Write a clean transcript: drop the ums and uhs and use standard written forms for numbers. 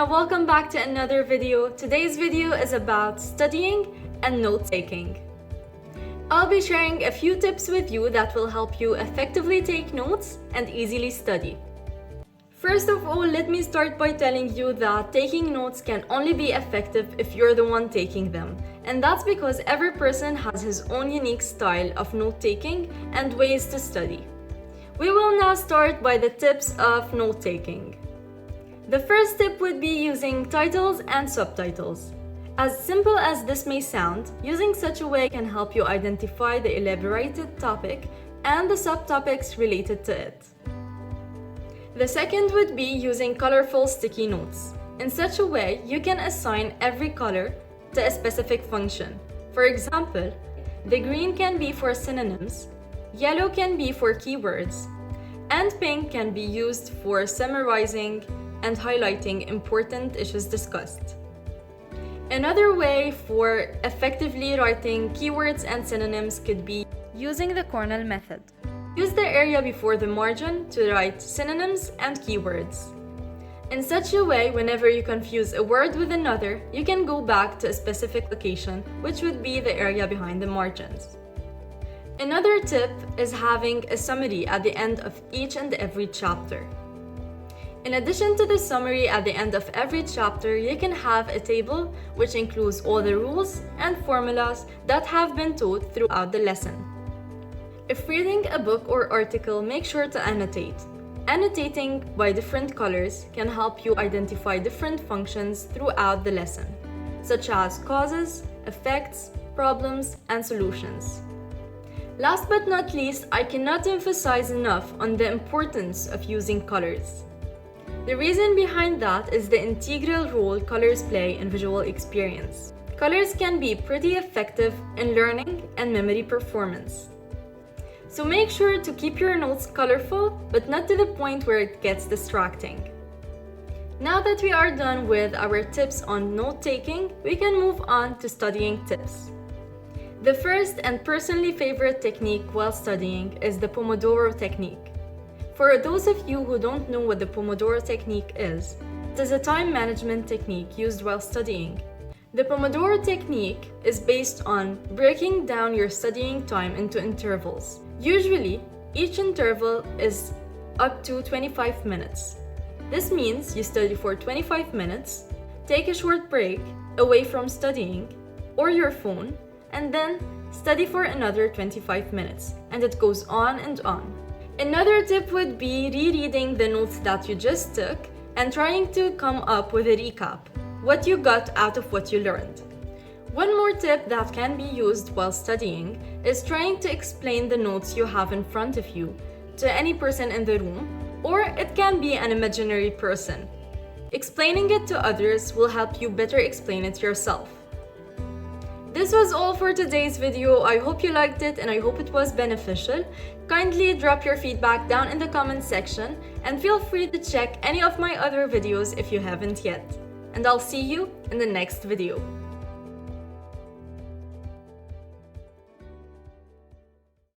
welcome back to another video. Today's video is about studying and note-taking. I'll be sharing a few tips with you that will help you effectively take notes and easily study. First of all, let me start by telling you that taking notes can only be effective if you're the one taking them. And that's because every person has his own unique style of note-taking and ways to study. We will now start by the tips of note-taking. The first tip would be using titles and subtitles. As simple as this may sound, using such a way can help you identify the elaborated topic and the subtopics related to it. The second would be using colorful sticky notes. In such a way, you can assign every color to a specific function. For example, the green can be for synonyms, yellow can be for keywords, and pink can be used for summarizing and highlighting important issues discussed. Another way for effectively writing keywords and synonyms could be using the Cornell method. Use the area before the margin to write synonyms and keywords. In such a way, whenever you confuse a word with another, you can go back to a specific location, which would be the area behind the margins. Another tip is having a summary at the end of each and every chapter. In addition to the summary at the end of every chapter, you can have a table which includes all the rules and formulas that have been taught throughout the lesson. If reading a book or article, make sure to annotate. Annotating by different colors can help you identify different functions throughout the lesson, such as causes, effects, problems, and solutions. Last but not least, I cannot emphasize enough on the importance of using colors. The reason behind that is the integral role colors play in visual experience. Colors can be pretty effective in learning and memory performance. So make sure to keep your notes colorful, but not to the point where it gets distracting. Now that we are done with our tips on note-taking, we can move on to studying tips. The first and personally favorite technique while studying is the Pomodoro technique. For those of you who don't know what the Pomodoro technique is, it is a time management technique used while studying. The Pomodoro technique is based on breaking down your studying time into intervals. Usually, each interval is up to 25 minutes. This means you study for 25 minutes, take a short break away from studying or your phone, and then study for another 25 minutes, and it goes on and on. Another tip would be rereading the notes that you just took and trying to come up with a recap, what you got out of what you learned. One more tip that can be used while studying is trying to explain the notes you have in front of you to any person in the room, or it can be an imaginary person. Explaining it to others will help you better explain it yourself. This was all for today's video. I hope you liked it and I hope it was beneficial. Kindly drop your feedback down in the comment section and feel free to check any of my other videos if you haven't yet. And I'll see you in the next video.